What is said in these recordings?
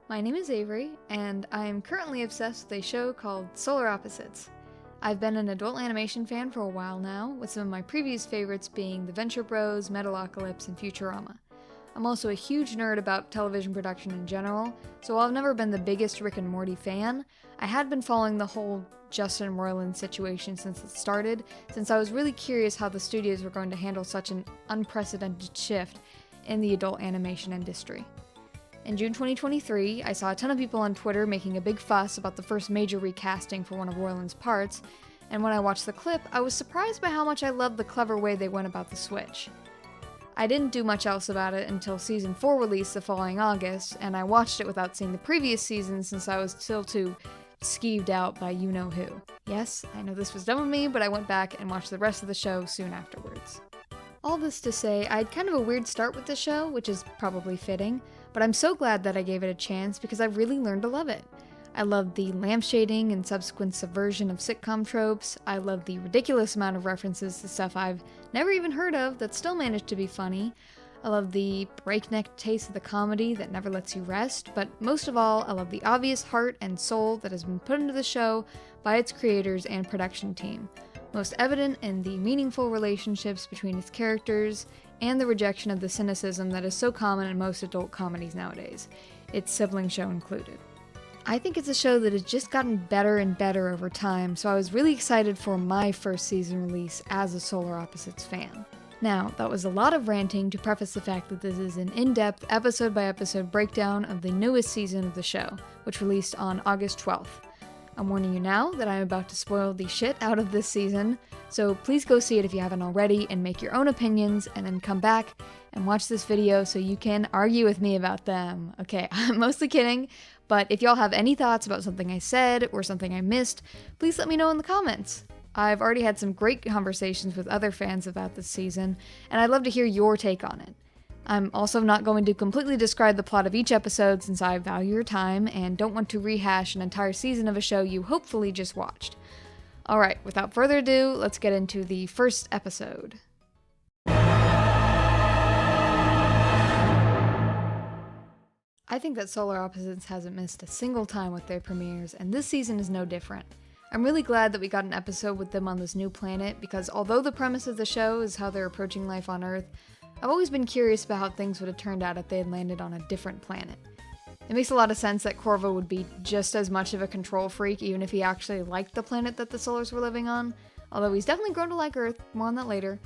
My name is Avery, and I am currently obsessed with a show called Solar Opposites. I've been an adult animation fan for a while now, with some of my previous favorites being The Venture Bros, Metalocalypse, and Futurama. I'm also a huge nerd about television production in general, so while I've never been the biggest Rick and Morty fan, I had been following the whole Justin Roiland situation since it started, since I was really curious how the studios were going to handle such an unprecedented shift in the adult animation industry. In June 2023, I saw a ton of people on Twitter making a big fuss about the first major recasting for one of Roiland's parts, and when I watched the clip, I was surprised by how much I loved the clever way they went about the switch. I didn't do much else about it until Season 4 released the following August, and I watched it without seeing the previous season since I was still too skeeved out by you-know-who. Yes, I know this was dumb of me, but I went back and watched the rest of the show soon afterwards. All this to say, I had kind of a weird start with the show, which is probably fitting, but I'm so glad that I gave it a chance because I really learned to love it. I loved the lampshading and subsequent subversion of sitcom tropes. I loved the ridiculous amount of references to stuff I've never even heard of that still managed to be funny. I love the breakneck taste of the comedy that never lets you rest, but most of all, I love the obvious heart and soul that has been put into the show by its creators and production team, most evident in the meaningful relationships between its characters and the rejection of the cynicism that is so common in most adult comedies nowadays, its sibling show included. I think it's a show that has just gotten better and better over time, so I was really excited for my first season release as a Solar Opposites fan. Now, that was a lot of ranting to preface the fact that this is an in-depth, episode-by-episode breakdown of the newest season of the show, which released on August 12th. I'm warning you now that I'm about to spoil the shit out of this season, so please go see it if you haven't already and make your own opinions, and then come back and watch this video so you can argue with me about them. Okay, I'm mostly kidding, but if y'all have any thoughts about something I said or something I missed, please let me know in the comments. I've already had some great conversations with other fans about this season, and I'd love to hear your take on it. I'm also not going to completely describe the plot of each episode since I value your time and don't want to rehash an entire season of a show you hopefully just watched. Alright, without further ado, let's get into the first episode. I think that Solar Opposites hasn't missed a single time with their premieres, and this season is no different. I'm really glad that we got an episode with them on this new planet, because although the premise of the show is how they're approaching life on Earth, I've always been curious about how things would have turned out if they had landed on a different planet. It makes a lot of sense that Corvo would be just as much of a control freak even if he actually liked the planet that the Solars were living on, although he's definitely grown to like Earth, more on that later.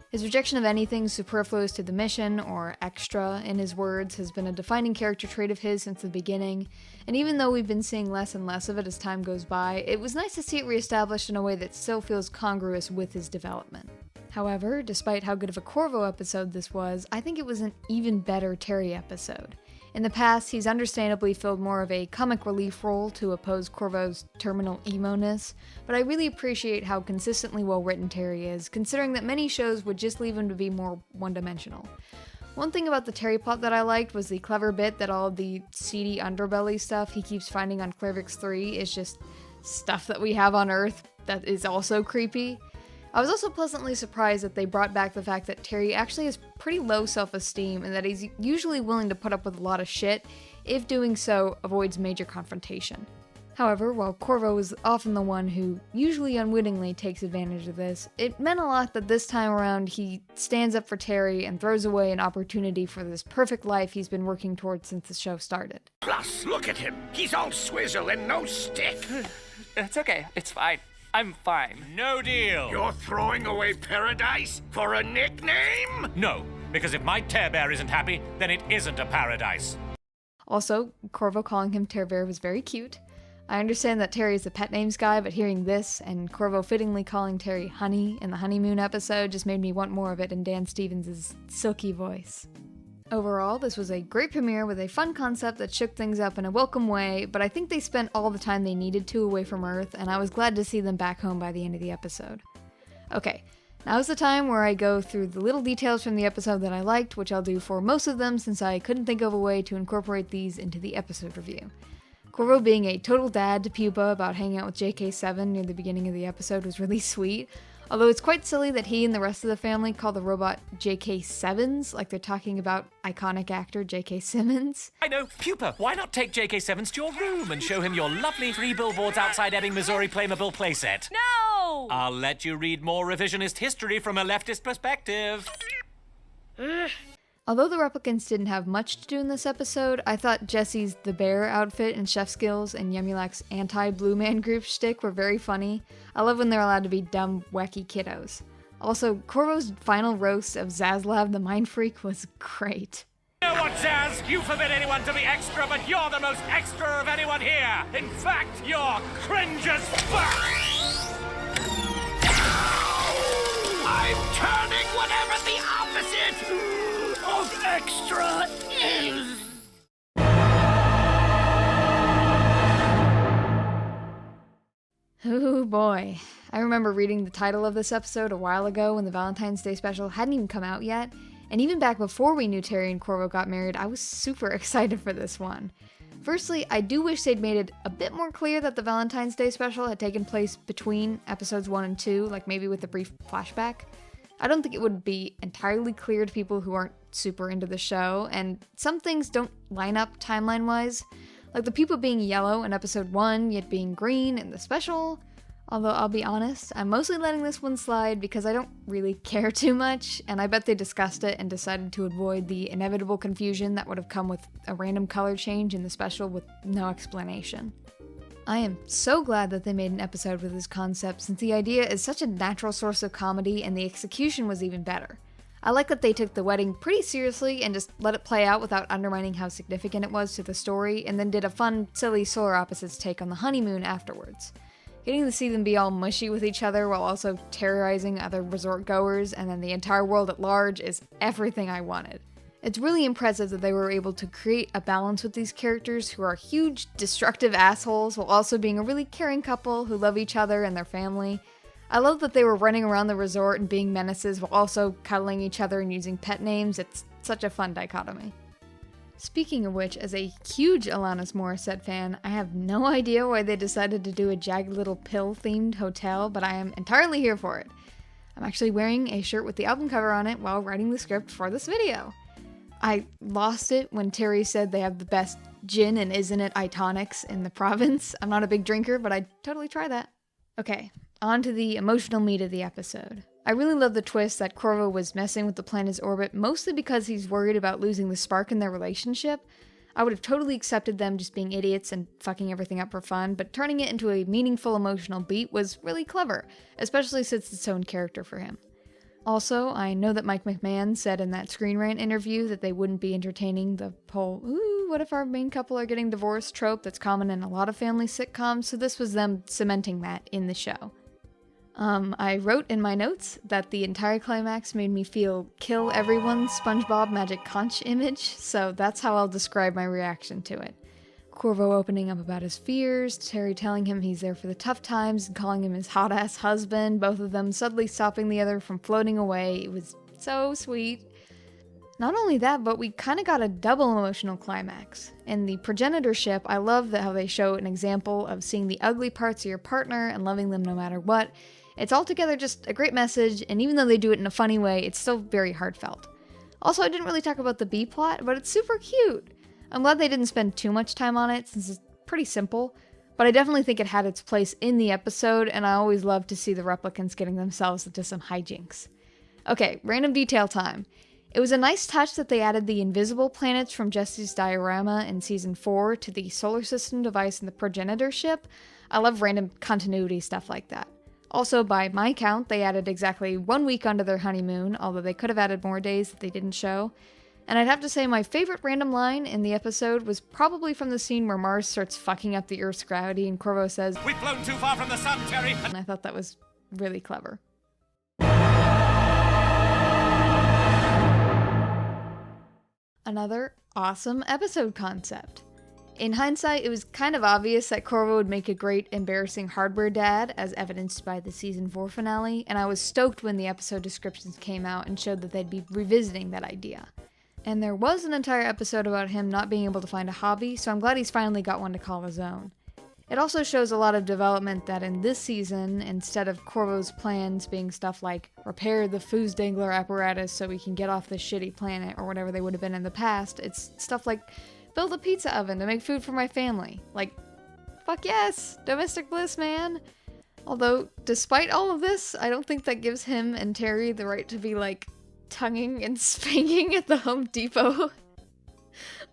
His rejection of anything superfluous to the mission, or extra in his words, has been a defining character trait of his since the beginning, and even though we've been seeing less and less of it as time goes by, it was nice to see it reestablished in a way that still feels congruous with his development. However, despite how good of a Corvo episode this was, I think it was an even better Terry episode. In the past, he's understandably filled more of a comic relief role to oppose Corvo's terminal emo-ness, but I really appreciate how consistently well-written Terry is, considering that many shows would just leave him to be more one-dimensional. One thing about the Terry plot that I liked was the clever bit that all of the seedy underbelly stuff he keeps finding on Clervixian 3 is just stuff that we have on Earth that is also creepy. I was also pleasantly surprised that they brought back the fact that Terry actually has pretty low self-esteem and that he's usually willing to put up with a lot of shit if doing so avoids major confrontation. However, while Corvo is often the one who usually unwittingly takes advantage of this, it meant a lot that this time around he stands up for Terry and throws away an opportunity for this perfect life he's been working towards since the show started. Plus, look at him. He's all swizzle and no stick. It's okay. It's fine. I'm fine. No deal. You're throwing away paradise for a nickname? No, because if my Tear Bear isn't happy, then it isn't a paradise. Also, Corvo calling him Tear Bear was very cute. I understand that Terry is a pet names guy, but hearing this and Corvo fittingly calling Terry Honey in the Honeymoon episode just made me want more of it in Dan Stevens' silky voice. Overall, this was a great premiere with a fun concept that shook things up in a welcome way, but I think they spent all the time they needed to away from Earth, and I was glad to see them back home by the end of the episode. Okay, now's the time where I go through the little details from the episode that I liked, which I'll do for most of them since I couldn't think of a way to incorporate these into the episode review. Corvo being a total dad to Pupa about hanging out with JK7 near the beginning of the episode was really sweet, Although it's quite silly that he and the rest of the family call the robot J.K. Sevens, like they're talking about iconic actor J.K. Simmons. I know, Pupa, why not take J.K. Sevens to your room and show him your lovely 3 billboards outside Ebbing, Missouri Playmobil playset? No! I'll let you read more revisionist history from a leftist perspective. Although the replicants didn't have much to do in this episode, I thought Jesse's The Bear outfit and chef skills and Yumyulack's anti-Blue Man Group shtick were very funny. I love when they're allowed to be dumb, wacky kiddos. Also, Corvo's final roast of Zaslav the Mind Freak was great. You know what, Zaz? You forbid anyone to be extra, but you're the most extra of anyone here. In fact, you're cringe as fuck. I'm turning whatever the opposite of extra is. Oh boy. I remember reading the title of this episode a while ago when the Valentine's Day special hadn't even come out yet, and even back before we knew Terry and Corvo got married, I was super excited for this one. Firstly, I do wish they'd made it a bit more clear that the Valentine's Day special had taken place between episodes 1 and 2, like maybe with a brief flashback. I don't think it would be entirely clear to people who aren't super into the show, and some things don't line up timeline-wise, like the people being yellow in episode 1, yet being green in the special. Although I'll be honest, I'm mostly letting this one slide because I don't really care too much, and I bet they discussed it and decided to avoid the inevitable confusion that would have come with a random color change in the special with no explanation. I am so glad that they made an episode with this concept, since the idea is such a natural source of comedy and the execution was even better. I like that they took the wedding pretty seriously and just let it play out without undermining how significant it was to the story, and then did a fun, silly solar opposites take on the honeymoon afterwards. Getting to see them be all mushy with each other while also terrorizing other resort goers and then the entire world at large is everything I wanted. It's really impressive that they were able to create a balance with these characters who are huge, destructive assholes while also being a really caring couple who love each other and their family. I love that they were running around the resort and being menaces while also cuddling each other and using pet names. It's such a fun dichotomy. Speaking of which, as a huge Alanis Morissette fan, I have no idea why they decided to do a Jagged Little Pill-themed hotel, but I am entirely here for it. I'm actually wearing a shirt with the album cover on it while writing the script for this video. I lost it when Terry said they have the best gin and isn't it Itonics in the province. I'm not a big drinker, but I'd totally try that. Okay, on to the emotional meat of the episode. I really love the twist that Corvo was messing with the planet's orbit mostly because he's worried about losing the spark in their relationship. I would have totally accepted them just being idiots and fucking everything up for fun, but turning it into a meaningful emotional beat was really clever, especially since it's its own character for him. Also, I know that Mike McMahon said in that Screen Rant interview that they wouldn't be entertaining the whole, ooh, what if our main couple are getting divorced trope that's common in a lot of family sitcoms, so this was them cementing that in the show. I wrote in my notes that the entire climax made me feel kill everyone SpongeBob Magic Conch image, so that's how I'll describe my reaction to it. Corvo opening up about his fears, Terry telling him he's there for the tough times and calling him his hot-ass husband, both of them suddenly stopping the other from floating away. It was so sweet. Not only that, but we kind of got a double emotional climax. In the progenitor ship, I love how they show an example of seeing the ugly parts of your partner and loving them no matter what. It's altogether just a great message, and even though they do it in a funny way, it's still very heartfelt. Also, I didn't really talk about the B-plot, but it's super cute. I'm glad they didn't spend too much time on it, since it's pretty simple, but I definitely think it had its place in the episode, and I always love to see the replicants getting themselves into some hijinks. Okay, random detail time. It was a nice touch that they added the invisible planets from Jesse's diorama in Season 4 to the solar system device in the progenitor ship. I love random continuity stuff like that. Also, by my count, they added exactly 1 week onto their honeymoon, although they could have added more days that they didn't show. And I'd have to say my favorite random line in the episode was probably from the scene where Mars starts fucking up the Earth's gravity and Corvo says, We've flown too far from the sun, Terry. and I thought that was really clever. Another awesome episode concept. In hindsight, it was kind of obvious that Corvo would make a great embarrassing hardware dad, as evidenced by the Season 4 finale, and I was stoked when the episode descriptions came out and showed that they'd be revisiting that idea. And there was an entire episode about him not being able to find a hobby, so I'm glad he's finally got one to call his own. It also shows a lot of development that in this season, instead of Corvo's plans being stuff like repair the Foosdangler apparatus so we can get off this shitty planet or whatever they would have been in the past, it's stuff like build a pizza oven to make food for my family. Like, fuck yes! Domestic bliss, man! Although, despite all of this, I don't think that gives him and Terry the right to be like tonguing and spanking at the Home Depot.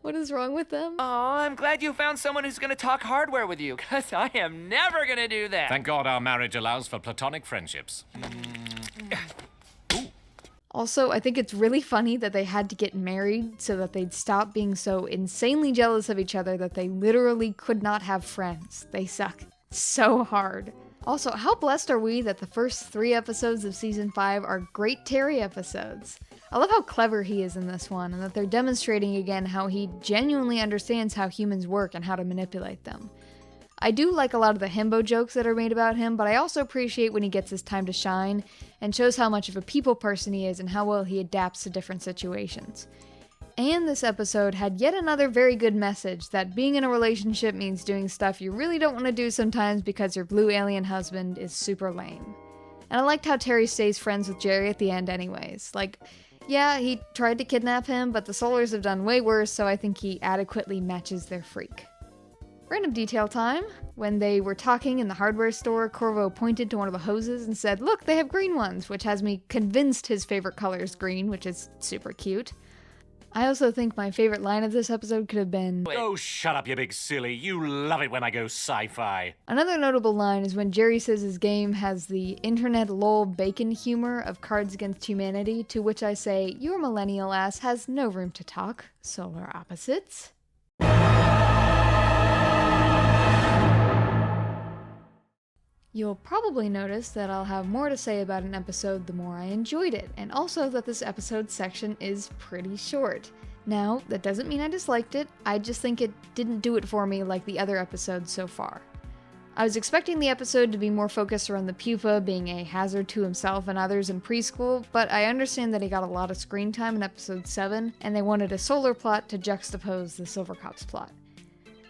What is wrong with them? Oh, I'm glad you found someone who's gonna talk hardware with you, because I am never gonna do that. Thank God our marriage allows for platonic friendships. Also, I think it's really funny that they had to get married so that they'd stop being so insanely jealous of each other that they literally could not have friends. They suck so hard. Also, how blessed are we that the first 3 episodes of Season 5 are great Terry episodes? I love how clever he is in this one, and that they're demonstrating again how he genuinely understands how humans work and how to manipulate them. I do like a lot of the himbo jokes that are made about him, but I also appreciate when he gets his time to shine, and shows how much of a people person he is and how well he adapts to different situations. And this episode had yet another very good message that being in a relationship means doing stuff you really don't want to do sometimes because your blue alien husband is super lame. And I liked how Terry stays friends with Jerry at the end anyways. Like, yeah, he tried to kidnap him, but the Solars have done way worse, so I think he adequately matches their freak. Random detail time. When they were talking in the hardware store, Corvo pointed to one of the hoses and said, "Look, they have green ones," which has me convinced his favorite color is green, which is super cute. I also think my favorite line of this episode could have been, Oh, shut up, you big silly. You love it when I go sci-fi. Another notable line is when Jerry says his game has the internet lol bacon humor of Cards Against Humanity, to which I say, your millennial ass has no room to talk, solar opposites. You'll probably notice that I'll have more to say about an episode the more I enjoyed it, and also that this episode section is pretty short. Now, that doesn't mean I disliked it, I just think it didn't do it for me like the other episodes so far. I was expecting the episode to be more focused around the pupa being a hazard to himself and others in preschool, but I understand that he got a lot of screen time in episode 7, and they wanted a solar plot to juxtapose the Silvercops plot.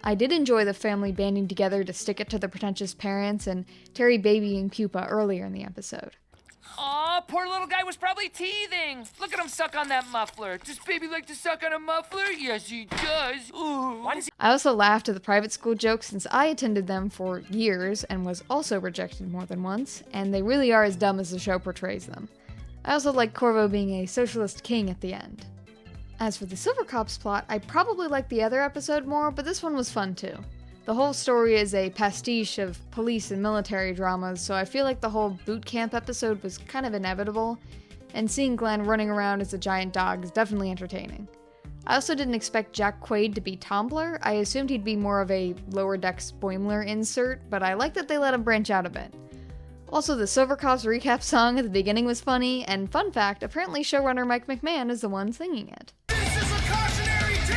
I did enjoy the family banding together to stick it to the pretentious parents and Terry babying Pupa earlier in the episode. Aw, poor little guy was probably teething. Look at him suck on that muffler. Does baby like to suck on a muffler? Yes, he does. Ooh. Why does he? I also laughed at the private school jokes since I attended them for years and was also rejected more than once, and they really are as dumb as the show portrays them. I also like Corvo being a socialist king at the end. As for the Silvercops plot, I probably liked the other episode more, but this one was fun too. The whole story is a pastiche of police and military dramas, so I feel like the whole boot camp episode was kind of inevitable, and seeing Glenn running around as a giant dog is definitely entertaining. I also didn't expect Jack Quaid to be Tumblr. I assumed he'd be more of a Lower Decks Boimler insert, but I like that they let him branch out a bit. Also, the Silvercops recap song at the beginning was funny, and fun fact, apparently showrunner Mike McMahon is the one singing it. This is a cautionary tale!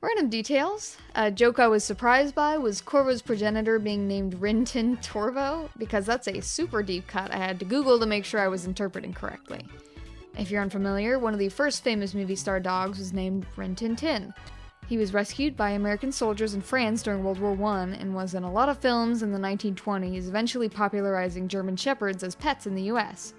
Random details. A joke I was surprised by was Corvo's progenitor being named Rintin Torvo, because that's a super deep cut I had to Google to make sure I was interpreting correctly. If you're unfamiliar, one of the first famous movie star dogs was named Rin Tin Tin. He was rescued by American soldiers in France during World War I and was in a lot of films in the 1920s, eventually popularizing German Shepherds as pets in the US.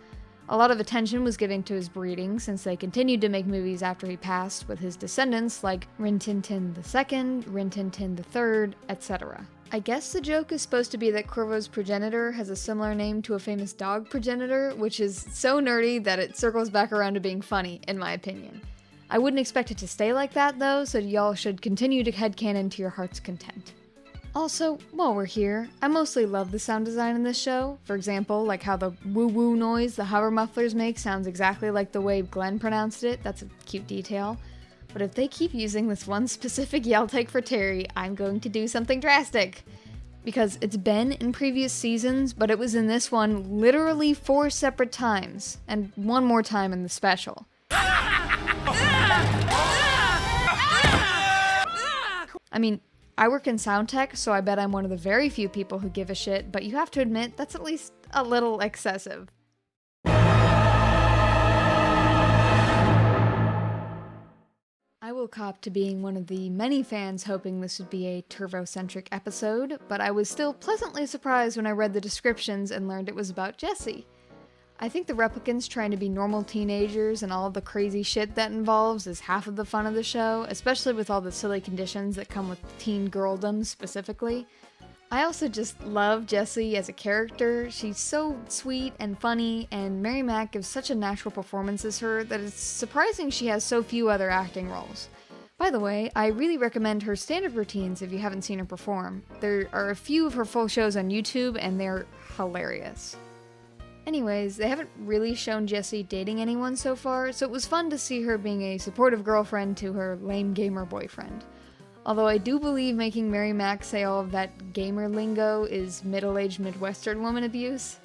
A lot of attention was given to his breeding since they continued to make movies after he passed with his descendants like Rin Tin Tin II, Rin Tin Tin III, etc. I guess the joke is supposed to be that Corvo's progenitor has a similar name to a famous dog progenitor, which is so nerdy that it circles back around to being funny, in my opinion. I wouldn't expect it to stay like that though, so y'all should continue to headcanon to your heart's content. Also, while we're here, I mostly love the sound design in this show. For example, like how the woo-woo noise the hover mufflers make sounds exactly like the way Glenn pronounced it. That's a cute detail. But if they keep using this one specific yell take for Terry, I'm going to do something drastic. Because it's been in previous seasons, but it was in this one literally 4 separate times, and one more time in the special. I mean, I work in sound tech, so I bet I'm one of the very few people who give a shit, but you have to admit, that's at least a little excessive. I will cop to being one of the many fans hoping this would be a Turvo-centric episode, but I was still pleasantly surprised when I read the descriptions and learned it was about Jessie. I think the replicants trying to be normal teenagers and all the crazy shit that involves is half of the fun of the show, especially with all the silly conditions that come with teen girldom specifically. I also just love Jessie as a character. She's so sweet and funny, and Mary Mac gives such a natural performance as her that it's surprising she has so few other acting roles. By the way, I really recommend her stand-up routines if you haven't seen her perform. There are a few of her full shows on YouTube, and they're hilarious. Anyways, they haven't really shown Jessie dating anyone so far, so it was fun to see her being a supportive girlfriend to her lame gamer boyfriend. Although I do believe making Mary Mac say all of that gamer lingo is middle-aged Midwestern woman abuse.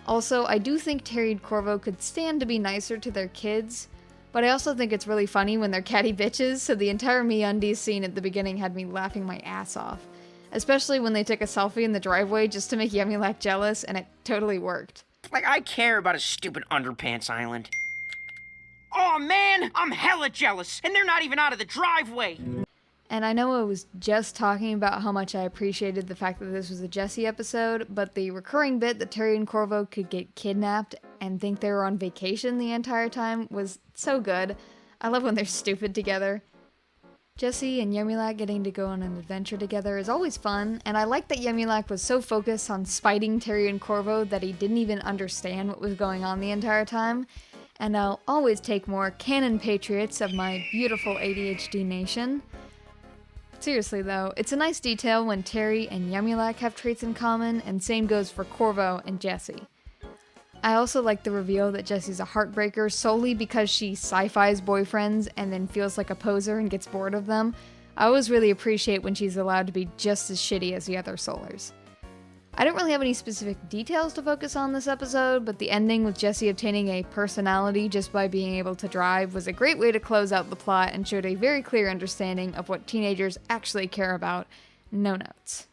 Also, I do think Terry and Corvo could stand to be nicer to their kids, but I also think it's really funny when they're catty bitches, so the entire MeUndies scene at the beginning had me laughing my ass off. Especially when they took a selfie in the driveway just to make Yumyulack jealous, and it totally worked. Like, I care about a stupid underpants island. Oh man, I'm hella jealous, and they're not even out of the driveway! And I know I was just talking about how much I appreciated the fact that this was a Jessie episode, but the recurring bit that Terry and Corvo could get kidnapped and think they were on vacation the entire time was so good. I love when they're stupid together. Jessie and Yumyulack getting to go on an adventure together is always fun, and I like that Yumyulack was so focused on spiting Terry and Corvo that he didn't even understand what was going on the entire time. And I'll always take more canon patriots of my beautiful ADHD nation. Seriously though, it's a nice detail when Terry and Yumyulack have traits in common, and same goes for Corvo and Jessie. I also like the reveal that Jessie's a heartbreaker solely because she sci-fi's boyfriends and then feels like a poser and gets bored of them. I always really appreciate when she's allowed to be just as shitty as the other Solars. I don't really have any specific details to focus on this episode, but the ending with Jessie obtaining a personality just by being able to drive was a great way to close out the plot and showed a very clear understanding of what teenagers actually care about. No notes.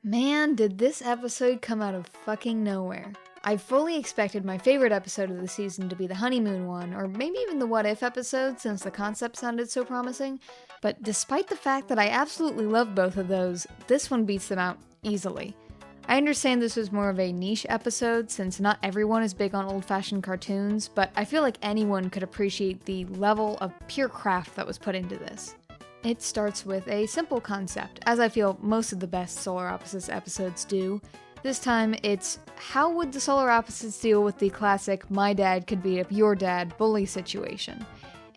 Man, did this episode come out of fucking nowhere. I fully expected my favorite episode of the season to be the Honeymoon one, or maybe even the What If episode since the concept sounded so promising, but despite the fact that I absolutely love both of those, this one beats them out easily. I understand this was more of a niche episode since not everyone is big on old-fashioned cartoons, but I feel like anyone could appreciate the level of pure craft that was put into this. It starts with a simple concept, as I feel most of the best Solar Opposites episodes do. This time, it's how would the Solar Opposites deal with the classic my dad could beat up your dad bully situation.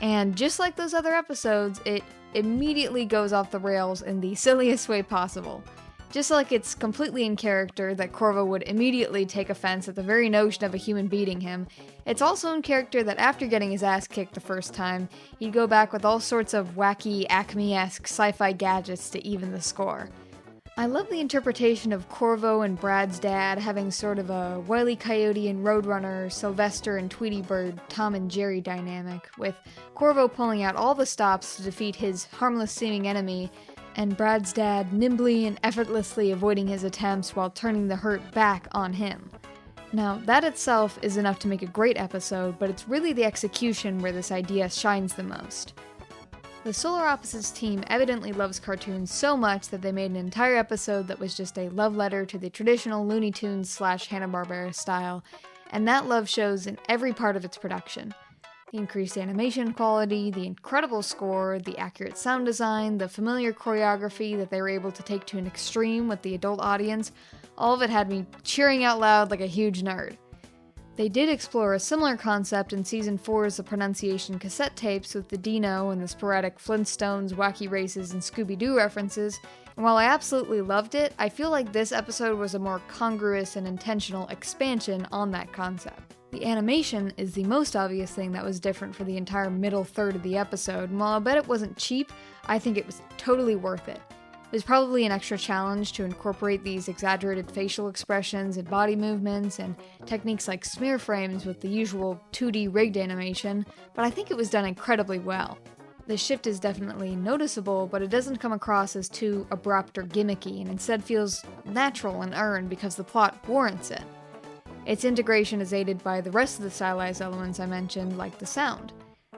And just like those other episodes, it immediately goes off the rails in the silliest way possible. Just like it's completely in character that Corvo would immediately take offense at the very notion of a human beating him, it's also in character that after getting his ass kicked the first time, he'd go back with all sorts of wacky, Acme-esque sci-fi gadgets to even the score. I love the interpretation of Corvo and Brad's dad having sort of a Wile E. Coyote and Roadrunner, Sylvester and Tweety Bird, Tom and Jerry dynamic, with Corvo pulling out all the stops to defeat his harmless-seeming enemy, and Brad's dad nimbly and effortlessly avoiding his attempts while turning the hurt back on him. Now, that itself is enough to make a great episode, but it's really the execution where this idea shines the most. The Solar Opposites team evidently loves cartoons so much that they made an entire episode that was just a love letter to the traditional Looney Tunes / Hanna-Barbera style, and that love shows in every part of its production. The increased animation quality, the incredible score, the accurate sound design, the familiar choreography that they were able to take to an extreme with the adult audience, all of it had me cheering out loud like a huge nerd. They did explore a similar concept in Season 4's The Pronunciation cassette tapes with the Dino and the sporadic Flintstones, Wacky Races, and Scooby-Doo references, and while I absolutely loved it, I feel like this episode was a more congruous and intentional expansion on that concept. The animation is the most obvious thing that was different for the entire middle third of the episode, and while I bet it wasn't cheap, I think it was totally worth it. It was probably an extra challenge to incorporate these exaggerated facial expressions and body movements and techniques like smear frames with the usual 2D rigged animation, but I think it was done incredibly well. The shift is definitely noticeable, but it doesn't come across as too abrupt or gimmicky, and instead feels natural and earned because the plot warrants it. Its integration is aided by the rest of the stylized elements I mentioned, like the sound.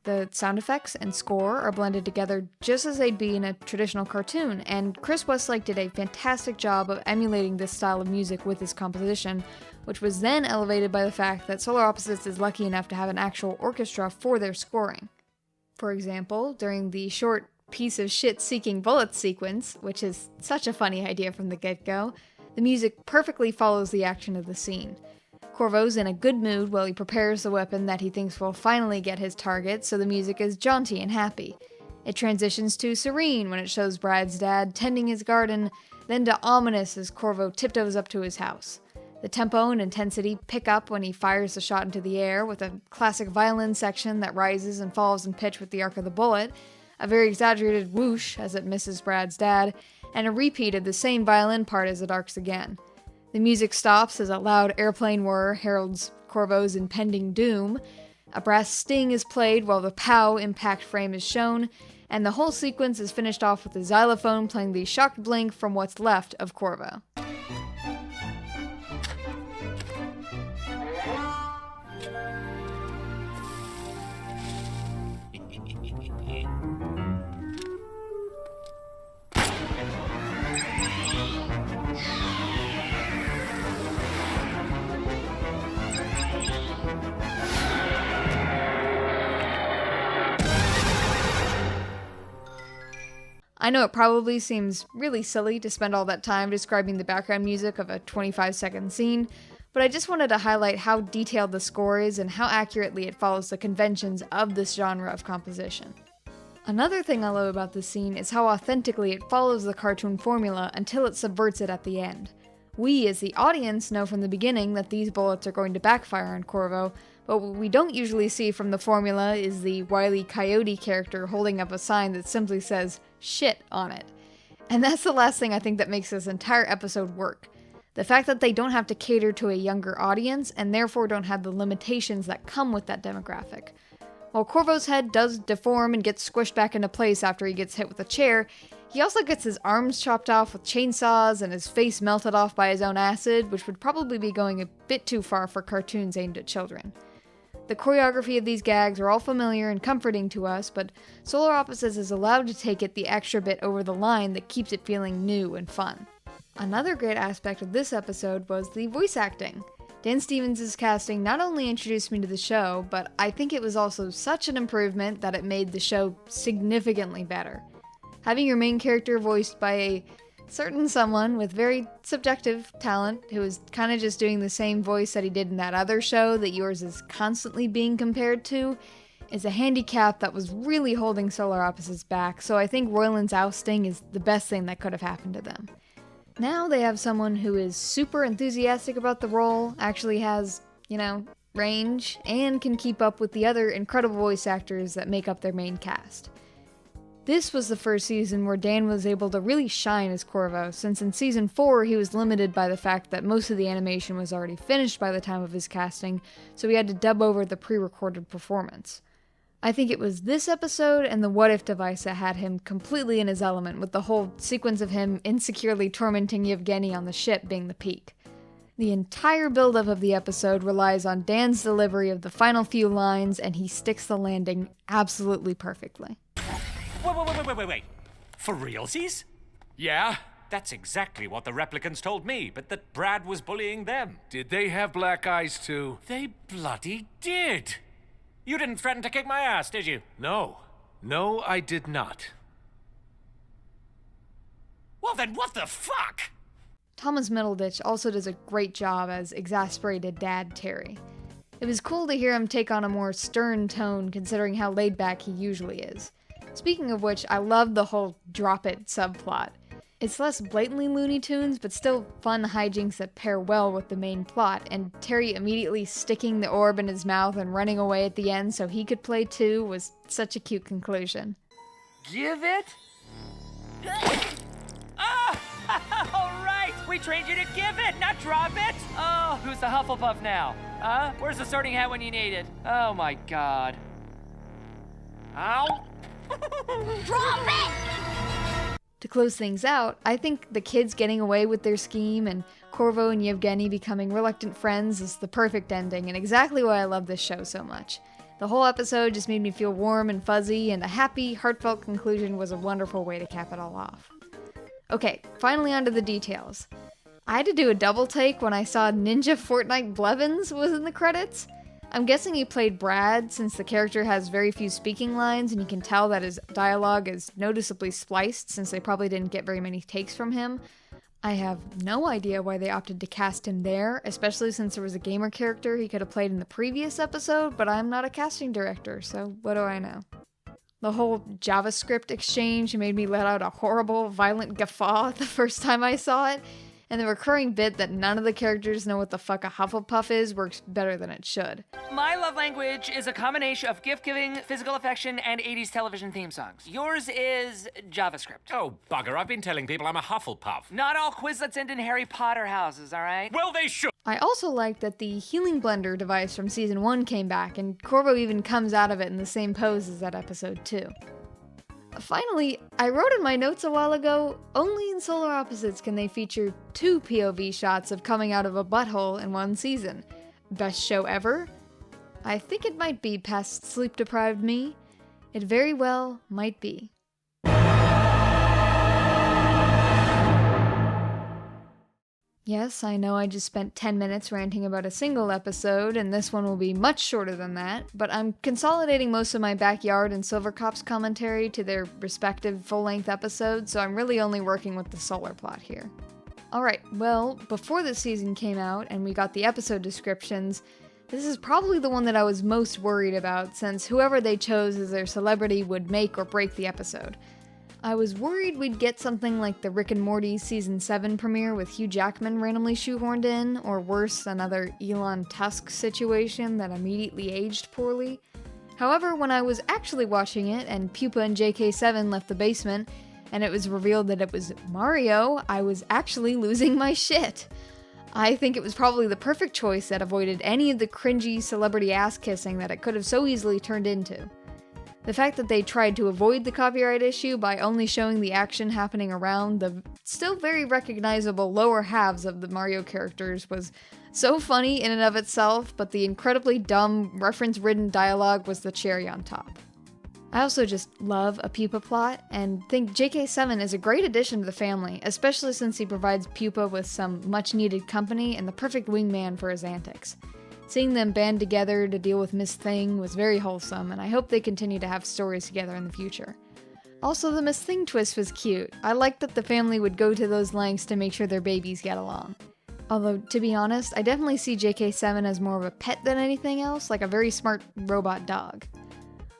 The sound effects and score are blended together just as they'd be in a traditional cartoon, and Chris Westlake did a fantastic job of emulating this style of music with his composition, which was then elevated by the fact that Solar Opposites is lucky enough to have an actual orchestra for their scoring. For example, during the short piece of shit seeking bullets sequence, which is such a funny idea from the get-go, the music perfectly follows the action of the scene. Corvo's in a good mood while he prepares the weapon that he thinks will finally get his target, so the music is jaunty and happy. It transitions to serene when it shows Brad's dad tending his garden, then to ominous as Corvo tiptoes up to his house. The tempo and intensity pick up when he fires the shot into the air, with a classic violin section that rises and falls in pitch with the arc of the bullet, a very exaggerated whoosh as it misses Brad's dad, and a repeat of the same violin part as it arcs again. The music stops as a loud airplane whir heralds Corvo's impending doom, a brass sting is played while the POW impact frame is shown, and the whole sequence is finished off with the xylophone playing the shocked blink from what's left of Corvo. I know it probably seems really silly to spend all that time describing the background music of a 25-second scene, but I just wanted to highlight how detailed the score is and how accurately it follows the conventions of this genre of composition. Another thing I love about this scene is how authentically it follows the cartoon formula until it subverts it at the end. We, as the audience, know from the beginning that these bullets are going to backfire on Corvo, but what we don't usually see from the formula is the Wile E. Coyote character holding up a sign that simply says, "shit" on it. And that's the last thing I think that makes this entire episode work. The fact that they don't have to cater to a younger audience, and therefore don't have the limitations that come with that demographic. While Corvo's head does deform and gets squished back into place after he gets hit with a chair, he also gets his arms chopped off with chainsaws and his face melted off by his own acid, which would probably be going a bit too far for cartoons aimed at children. The choreography of these gags are all familiar and comforting to us, but Solar Opposites is allowed to take it the extra bit over the line that keeps it feeling new and fun. Another great aspect of this episode was the voice acting. Dan Stevens' casting not only introduced me to the show, but I think it was also such an improvement that it made the show significantly better. Having your main character voiced by a certain someone with very subjective talent who is kind of just doing the same voice that he did in that other show that yours is constantly being compared to is a handicap that was really holding Solar Opposites back, so I think Roiland's ousting is the best thing that could have happened to them. Now they have someone who is super enthusiastic about the role, actually has, range, and can keep up with the other incredible voice actors that make up their main cast. This was the first season where Dan was able to really shine as Corvo, since in season 4 he was limited by the fact that most of the animation was already finished by the time of his casting, so he had to dub over the pre-recorded performance. I think it was this episode and the What If device that had him completely in his element, with the whole sequence of him insecurely tormenting Yevgeny on the ship being the peak. The entire buildup of the episode relies on Dan's delivery of the final few lines, and he sticks the landing absolutely perfectly. Wait. For realsies? Yeah? That's exactly what the replicants told me, but that Brad was bullying them. Did they have black eyes too? They bloody did! You didn't threaten to kick my ass, did you? No, I did not. Well then what the fuck? Thomas Middleditch also does a great job as exasperated Dad Terry. It was cool to hear him take on a more stern tone considering how laid back he usually is. Speaking of which, I love the whole drop it subplot. It's less blatantly Looney Tunes, but still fun hijinks that pair well with the main plot, and Terry immediately sticking the orb in his mouth and running away at the end so he could play too was such a cute conclusion. Give it? Alright! We trained you to give it, not drop it! Oh, who's the Hufflepuff now? Huh? Where's the sorting hat when you need it? Oh my god. Ow! Drop it! To close things out, I think the kids getting away with their scheme and Corvo and Yevgeny becoming reluctant friends is the perfect ending and exactly why I love this show so much. The whole episode just made me feel warm and fuzzy, and a happy, heartfelt conclusion was a wonderful way to cap it all off. Okay, finally onto the details. I had to do a double take when I saw Ninja Fortnite Blevins was in the credits. I'm guessing he played Brad, since the character has very few speaking lines, and you can tell that his dialogue is noticeably spliced, since they probably didn't get very many takes from him. I have no idea why they opted to cast him there, especially since there was a gamer character he could have played in the previous episode, but I'm not a casting director, so what do I know? The whole JavaScript exchange made me let out a horrible, violent guffaw the first time I saw it, and the recurring bit that none of the characters know what the fuck a Hufflepuff is works better than it should. My love language is a combination of gift-giving, physical affection, and 80s television theme songs. Yours is JavaScript. Oh, bugger, I've been telling people I'm a Hufflepuff. Not all Quizlets end in Harry Potter houses, all right? Well, they should. I also like that the healing blender device from season 1 came back, and Corvo even comes out of it in the same pose as that episode 2. Finally, I wrote in my notes a while ago, only in Solar Opposites can they feature 2 POV shots of coming out of a butthole in one season. Best show ever? I think it might be past sleep-deprived me. It very well might be. Yes, I know I just spent 10 minutes ranting about a single episode, and this one will be much shorter than that, but I'm consolidating most of my Backyard and Silvercop's commentary to their respective full-length episodes, so I'm really only working with the Solar plot here. Alright, well, before this season came out and we got the episode descriptions, this is probably the one that I was most worried about, since whoever they chose as their celebrity would make or break the episode. I was worried we'd get something like the Rick and Morty Season 7 premiere with Hugh Jackman randomly shoehorned in, or worse, another Elon Tusk situation that immediately aged poorly. However, when I was actually watching it, and Pupa and JK7 left the basement, and it was revealed that it was Mario, I was actually losing my shit. I think it was probably the perfect choice that avoided any of the cringy celebrity ass-kissing that it could have so easily turned into. The fact that they tried to avoid the copyright issue by only showing the action happening around the still very recognizable lower halves of the Mario characters was so funny in and of itself, but the incredibly dumb, reference-ridden dialogue was the cherry on top. I also just love a Pupa plot, and think JK7 is a great addition to the family, especially since he provides Pupa with some much-needed company and the perfect wingman for his antics. Seeing them band together to deal with Miss Thing was very wholesome, and I hope they continue to have stories together in the future. Also, the Miss Thing twist was cute. I liked that the family would go to those lengths to make sure their babies get along. Although, to be honest, I definitely see JK7 as more of a pet than anything else, like a very smart robot dog.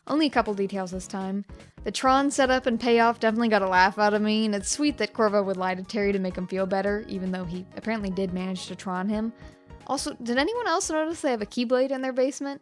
Only a couple details this time. The Tron setup and payoff definitely got a laugh out of me, and it's sweet that Corvo would lie to Terry to make him feel better, even though he apparently did manage to Tron him. Also, did anyone else notice they have a Keyblade in their basement?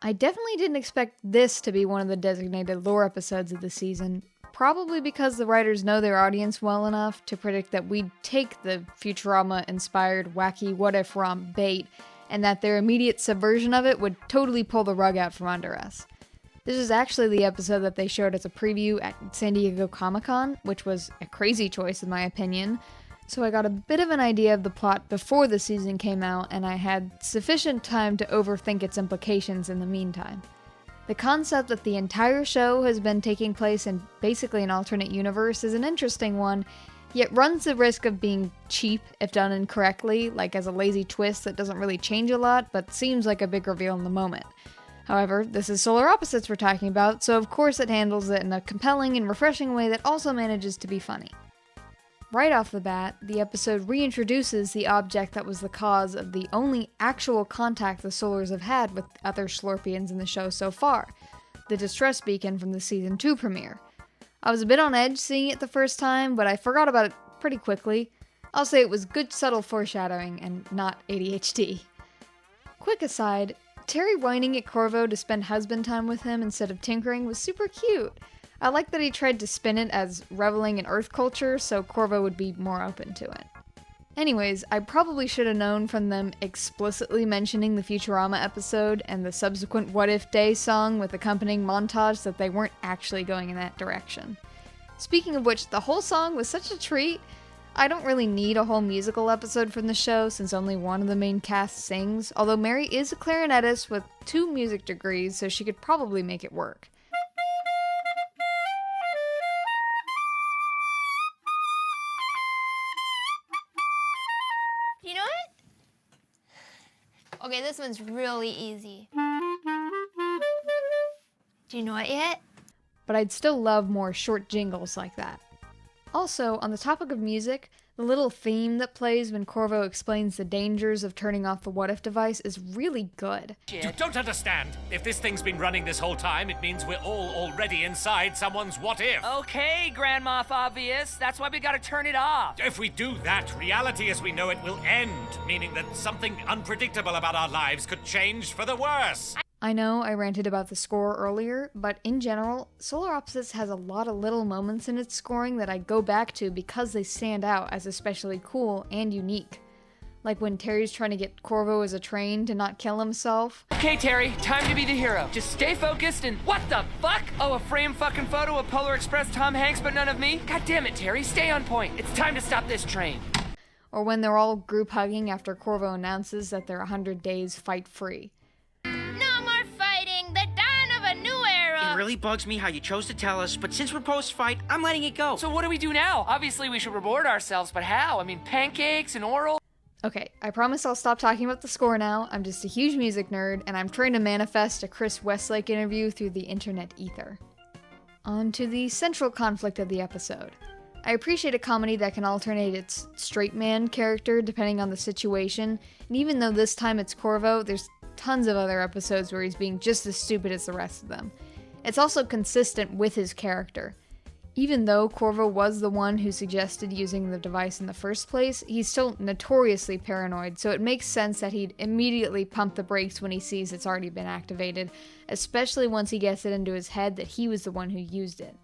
I definitely didn't expect this to be one of the designated lore episodes of the season, probably because the writers know their audience well enough to predict that we'd take the Futurama-inspired wacky what-if romp bait, and that their immediate subversion of it would totally pull the rug out from under us. This is actually the episode that they showed as a preview at San Diego Comic-Con, which was a crazy choice in my opinion, so I got a bit of an idea of the plot before the season came out, and I had sufficient time to overthink its implications in the meantime. The concept that the entire show has been taking place in basically an alternate universe is an interesting one, yet runs the risk of being cheap if done incorrectly, like as a lazy twist that doesn't really change a lot, but seems like a big reveal in the moment. However, this is Solar Opposites we're talking about, so of course it handles it in a compelling and refreshing way that also manages to be funny. Right off the bat, the episode reintroduces the object that was the cause of the only actual contact the Solars have had with other Slorpians in the show so far, the distress beacon from the Season 2 premiere. I was a bit on edge seeing it the first time, but I forgot about it pretty quickly. I'll say it was good subtle foreshadowing and not ADHD. Quick aside, Terry whining at Corvo to spend husband time with him instead of tinkering was super cute. I like that he tried to spin it as reveling in Earth culture so Corvo would be more open to it. Anyways, I probably should have known from them explicitly mentioning the Futurama episode and the subsequent What If Day song with accompanying montage that they weren't actually going in that direction. Speaking of which, the whole song was such a treat. I don't really need a whole musical episode from the show since only one of the main cast sings, although Mary is a clarinetist with 2 music degrees, so she could probably make it work. You know what? Okay, this one's really easy. Do you know it yet? But I'd still love more short jingles like that. Also, on the topic of music, the little theme that plays when Corvo explains the dangers of turning off the What If device is really good. You don't understand. If this thing's been running this whole time, it means we're all already inside someone's what if. Okay, Grand Moff Obvious. That's why we gotta turn it off. If we do that, reality as we know it will end, meaning that something unpredictable about our lives could change for the worse. I know I ranted about the score earlier, but in general, Solar Opposites has a lot of little moments in its scoring that I go back to because they stand out as especially cool and unique. Like when Terry's trying to get Corvo as a train to not kill himself. Okay, Terry, time to be the hero. Just stay focused and what the fuck? Oh, a frame fucking photo of Polar Express Tom Hanks, but none of me? God damn it, Terry, stay on point. It's time to stop this train. Or when they're all group hugging after Corvo announces that they're 100 days fight free. No more fighting! The dawn of a new era! It really bugs me how you chose to tell us, but since we're post-fight, I'm letting it go. So what do we do now? Obviously, we should reward ourselves, but how? I mean, pancakes and oral? Okay, I promise I'll stop talking about the score now. I'm just a huge music nerd, and I'm trying to manifest a Chris Westlake interview through the internet ether. On to the central conflict of the episode. I appreciate a comedy that can alternate its straight man character depending on the situation, and even though this time it's Corvo, there's tons of other episodes where he's being just as stupid as the rest of them. It's also consistent with his character. Even though Corvo was the one who suggested using the device in the first place, he's still notoriously paranoid, so it makes sense that he'd immediately pump the brakes when he sees it's already been activated, especially once he gets it into his head that he was the one who used it.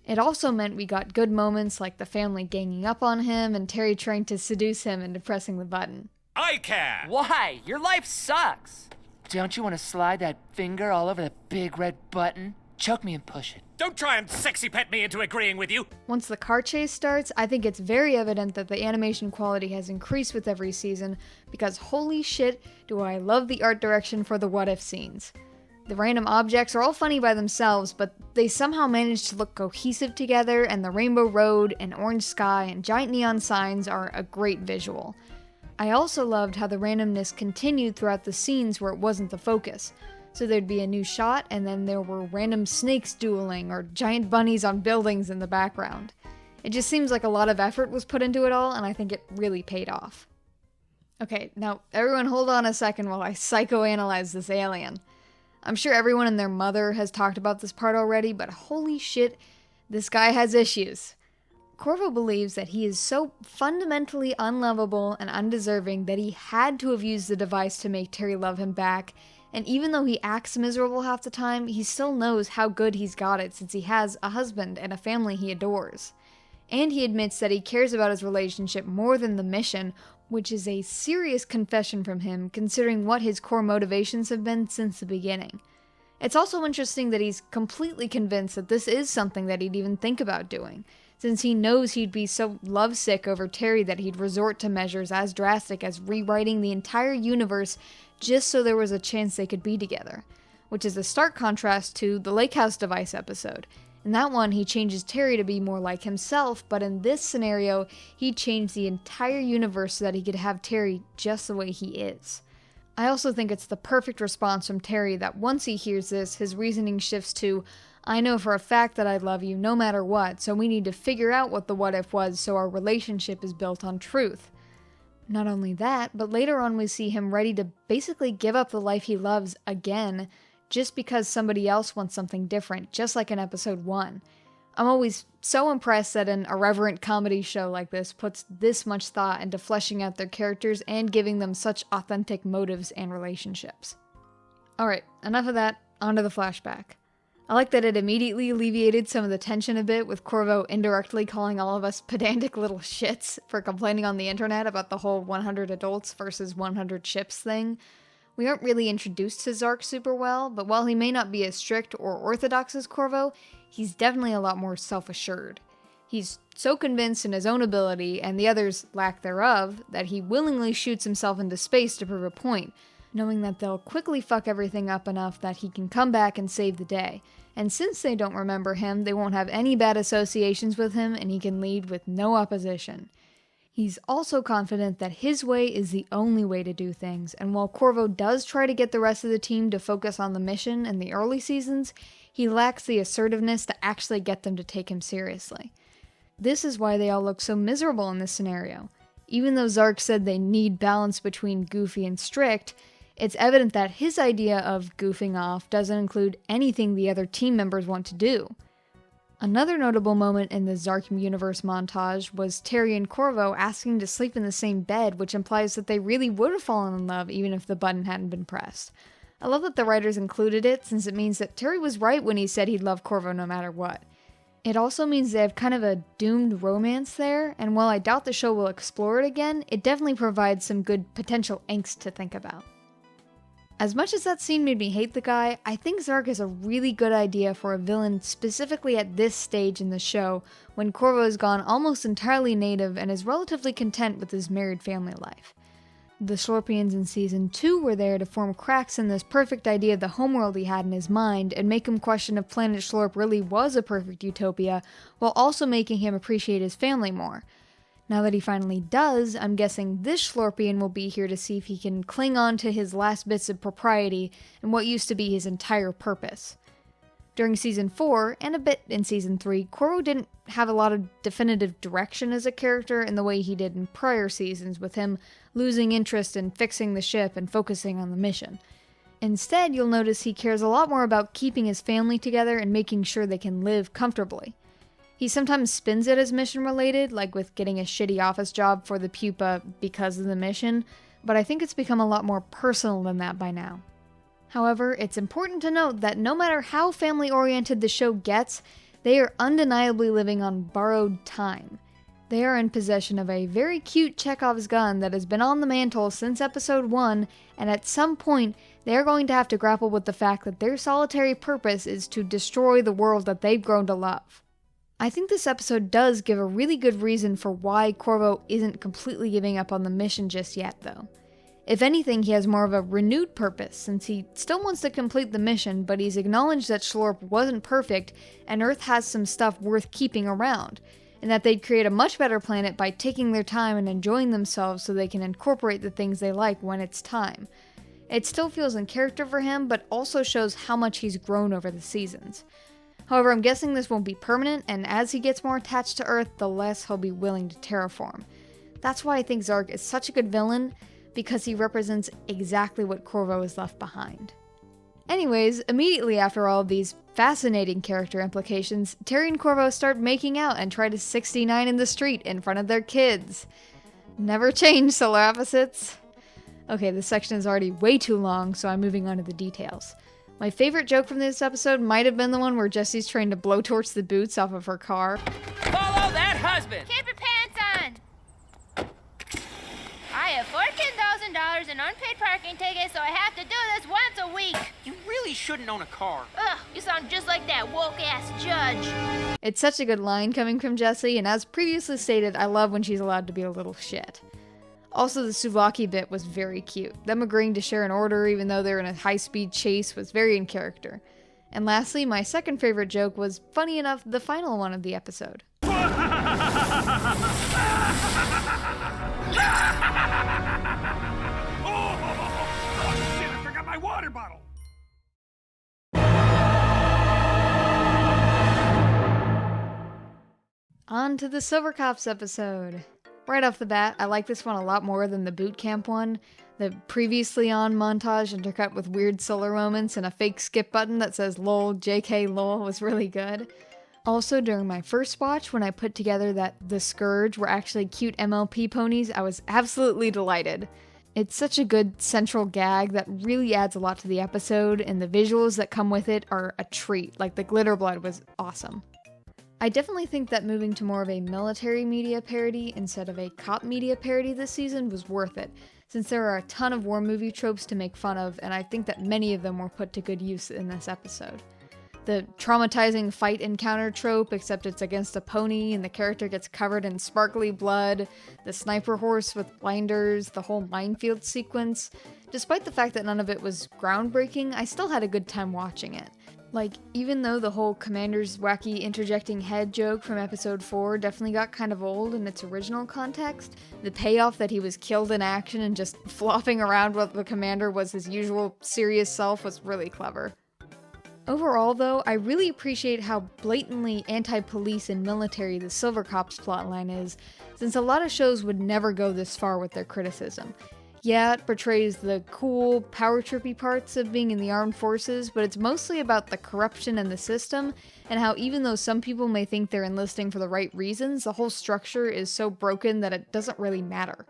It also meant we got good moments like the family ganging up on him and Terry trying to seduce him into pressing the button. I care! Why? Your life sucks. Don't you want to slide that finger all over that big red button? Choke me and push it. Don't try and sexy pet me into agreeing with you. Once the car chase starts, I think it's very evident that the animation quality has increased with every season, because holy shit do I love the art direction for the what if scenes. The random objects are all funny by themselves, but they somehow manage to look cohesive together, and the rainbow road and orange sky and giant neon signs are a great visual. I also loved how the randomness continued throughout the scenes where it wasn't the focus. So there'd be a new shot, and then there were random snakes dueling or giant bunnies on buildings in the background. It just seems like a lot of effort was put into it all, and I think it really paid off. Okay, now everyone hold on a second while I psychoanalyze this alien. I'm sure everyone and their mother has talked about this part already, but holy shit, this guy has issues. Corvo believes that he is so fundamentally unlovable and undeserving that he had to have used the device to make Terry love him back, and even though he acts miserable half the time, he still knows how good he's got it since he has a husband and a family he adores. And he admits that he cares about his relationship more than the mission, which is a serious confession from him considering what his core motivations have been since the beginning. It's also interesting that he's completely convinced that this is something that he'd even think about doing, since he knows he'd be so lovesick over Terry that he'd resort to measures as drastic as rewriting the entire universe just so there was a chance they could be together, which is a stark contrast to the Lake House device episode. In that one, he changes Terry to be more like himself, but in this scenario, he changed the entire universe so that he could have Terry just the way he is. I also think it's the perfect response from Terry that once he hears this, his reasoning shifts to, I know for a fact that I love you no matter what, so we need to figure out what the what if was so our relationship is built on truth. Not only that, but later on we see him ready to basically give up the life he loves again, just because somebody else wants something different, just like in episode 1. I'm always so impressed that an irreverent comedy show like this puts this much thought into fleshing out their characters and giving them such authentic motives and relationships. Alright, enough of that, onto the flashback. I like that it immediately alleviated some of the tension a bit, with Corvo indirectly calling all of us pedantic little shits for complaining on the internet about the whole 100 adults versus 100 ships thing. We aren't really introduced to Zark super well, but while he may not be as strict or orthodox as Corvo, he's definitely a lot more self-assured. He's so convinced in his own ability, and the others' lack thereof, that he willingly shoots himself into space to prove a point, knowing that they'll quickly fuck everything up enough that he can come back and save the day. And since they don't remember him, they won't have any bad associations with him, and he can lead with no opposition. He's also confident that his way is the only way to do things, and while Corvo does try to get the rest of the team to focus on the mission in the early seasons, he lacks the assertiveness to actually get them to take him seriously. This is why they all look so miserable in this scenario. Even though Zark said they need balance between goofy and strict, it's evident that his idea of goofing off doesn't include anything the other team members want to do. Another notable moment in the Zark universe montage was Terry and Corvo asking to sleep in the same bed, which implies that they really would have fallen in love even if the button hadn't been pressed. I love that the writers included it, since it means that Terry was right when he said he'd love Corvo no matter what. It also means they have kind of a doomed romance there, and while I doubt the show will explore it again, it definitely provides some good potential angst to think about. As much as that scene made me hate the guy, I think Zark is a really good idea for a villain specifically at this stage in the show, when Corvo has gone almost entirely native and is relatively content with his married family life. The Schlorpians in Season 2 were there to form cracks in this perfect idea of the homeworld he had in his mind, and make him question if Planet Schlorp really was a perfect utopia, while also making him appreciate his family more. Now that he finally does, I'm guessing this Schlorpian will be here to see if he can cling on to his last bits of propriety and what used to be his entire purpose. During Season 4, and a bit in Season 3, Corvo didn't have a lot of definitive direction as a character in the way he did in prior seasons, with him losing interest in fixing the ship and focusing on the mission. Instead, you'll notice he cares a lot more about keeping his family together and making sure they can live comfortably. He sometimes spins it as mission-related, like with getting a shitty office job for the pupa because of the mission, but I think it's become a lot more personal than that by now. However, it's important to note that no matter how family-oriented the show gets, they are undeniably living on borrowed time. They are in possession of a very cute Chekhov's gun that has been on the mantle since episode 1, and at some point, they are going to have to grapple with the fact that their solitary purpose is to destroy the world that they've grown to love. I think this episode does give a really good reason for why Corvo isn't completely giving up on the mission just yet, though. If anything, he has more of a renewed purpose, since he still wants to complete the mission, but he's acknowledged that Schlorp wasn't perfect, and Earth has some stuff worth keeping around, and that they'd create a much better planet by taking their time and enjoying themselves so they can incorporate the things they like when it's time. It still feels in character for him, but also shows how much he's grown over the seasons. However, I'm guessing this won't be permanent, and as he gets more attached to Earth, the less he'll be willing to terraform. That's why I think Zark is such a good villain, because he represents exactly what Corvo has left behind. Anyways, immediately after all of these fascinating character implications, Terry and Corvo start making out and try to 69 in the street in front of their kids. Never change, solar opposites. Okay, this section is already way too long, so I'm moving on to the details. My favorite joke from this episode might have been the one where Jesse's trying to blowtorch the boots off of her car. Follow that husband! Keep your pants on! I have $14,000 in unpaid parking tickets, so I have to do this once a week. You really shouldn't own a car. Ugh, you sound just like that woke-ass judge. It's such a good line coming from Jessie, and as previously stated, I love when she's allowed to be a little shit. Also, the souvlaki bit was very cute. Them agreeing to share an order even though they're in a high-speed chase was very in character. And lastly, my second favorite joke was, funny enough, the final one of the episode. Oh, shit, I forgot my water bottle. On to the Silvercops episode. Right off the bat, I like this one a lot more than the boot camp one. The previously on montage intercut with weird solar moments and a fake skip button that says lol, JK lol was really good. Also, during my first watch, when I put together that the Scourge were actually cute MLP ponies, I was absolutely delighted. It's such a good central gag that really adds a lot to the episode, and the visuals that come with it are a treat, like the glitter blood was awesome. I definitely think that moving to more of a military media parody instead of a cop media parody this season was worth it, since there are a ton of war movie tropes to make fun of, and I think that many of them were put to good use in this episode. The traumatizing fight encounter trope, except it's against a pony and the character gets covered in sparkly blood, the sniper horse with blinders, the whole minefield sequence. Despite the fact that none of it was groundbreaking, I still had a good time watching it. Like, even though the whole Commander's wacky interjecting head joke from episode 4 definitely got kind of old in its original context, the payoff that he was killed in action and just flopping around while the Commander was his usual serious self was really clever. Overall, though, I really appreciate how blatantly anti-police and military the Silver Cops plotline is, since a lot of shows would never go this far with their criticism. Yeah, it portrays the cool, power-trippy parts of being in the armed forces, but it's mostly about the corruption in the system, and how even though some people may think they're enlisting for the right reasons, the whole structure is so broken that it doesn't really matter.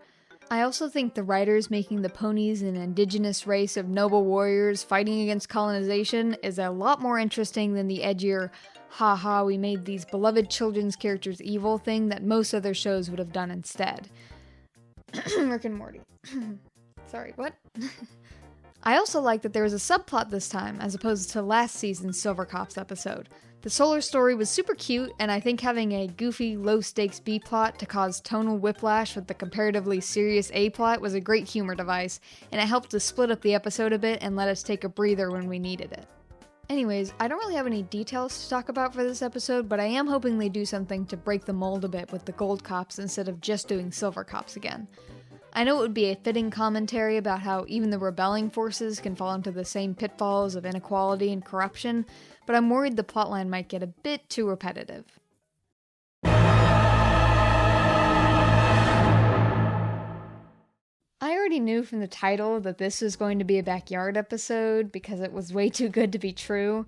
I also think the writers making the ponies an indigenous race of noble warriors fighting against colonization is a lot more interesting than the edgier, haha, we made these beloved children's characters evil thing that most other shows would have done instead. Rick and Morty. Sorry, what? I also like that there was a subplot this time, as opposed to last season's Silver Cops episode. The Solar story was super cute, and I think having a goofy, low-stakes B-plot to cause tonal whiplash with the comparatively serious A-plot was a great humor device, and it helped to split up the episode a bit and let us take a breather when we needed it. Anyways, I don't really have any details to talk about for this episode, but I am hoping they do something to break the mold a bit with the Gold Cops instead of just doing Silver Cops again. I know it would be a fitting commentary about how even the rebelling forces can fall into the same pitfalls of inequality and corruption, but I'm worried the plotline might get a bit too repetitive. I already knew from the title that this was going to be a backyard episode because it was way too good to be true.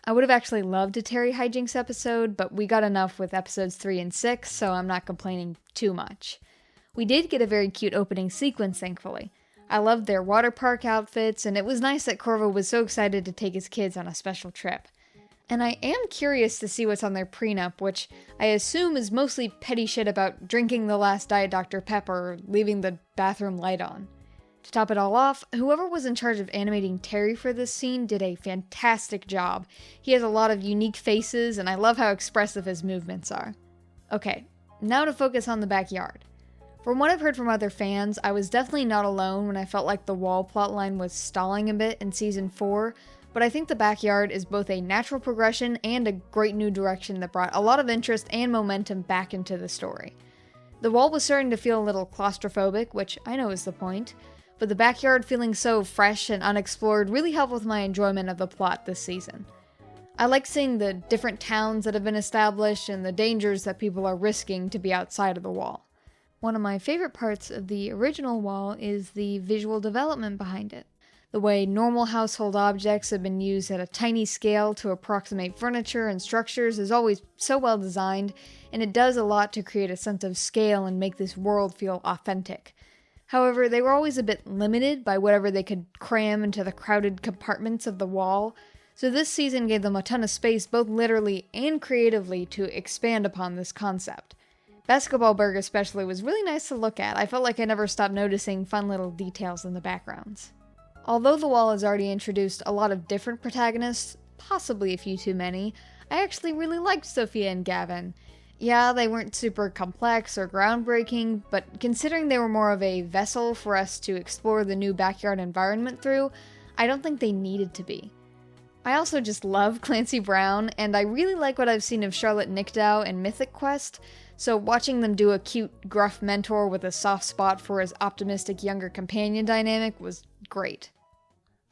I would have actually loved a Terry hijinks episode, but we got enough with episodes 3 and 6, so I'm not complaining too much. We did get a very cute opening sequence, thankfully. I loved their water park outfits, and it was nice that Corvo was so excited to take his kids on a special trip. And I am curious to see what's on their prenup, which I assume is mostly petty shit about drinking the last Diet Dr. Pepper or leaving the bathroom light on. To top it all off, whoever was in charge of animating Terry for this scene did a fantastic job. He has a lot of unique faces, and I love how expressive his movements are. Okay, now to focus on the backyard. From what I've heard from other fans, I was definitely not alone when I felt like the wall plotline was stalling a bit in Season 4, but I think the backyard is both a natural progression and a great new direction that brought a lot of interest and momentum back into the story. The wall was starting to feel a little claustrophobic, which I know is the point, but the backyard feeling so fresh and unexplored really helped with my enjoyment of the plot this season. I like seeing the different towns that have been established and the dangers that people are risking to be outside of the wall. One of my favorite parts of the original wall is the visual development behind it. The way normal household objects have been used at a tiny scale to approximate furniture and structures is always so well designed, and it does a lot to create a sense of scale and make this world feel authentic. However, they were always a bit limited by whatever they could cram into the crowded compartments of the wall, so this season gave them a ton of space both literally and creatively to expand upon this concept. Basketballberg especially was really nice to look at. I felt like I never stopped noticing fun little details in the backgrounds. Although the wall has already introduced a lot of different protagonists, possibly a few too many, I actually really liked Sophia and Gavin. Yeah, they weren't super complex or groundbreaking, but considering they were more of a vessel for us to explore the new backyard environment through, I don't think they needed to be. I also just love Clancy Brown, and I really like what I've seen of Charlotte Nickdow in Mythic Quest, so watching them do a cute, gruff mentor with a soft spot for his optimistic younger companion dynamic was great.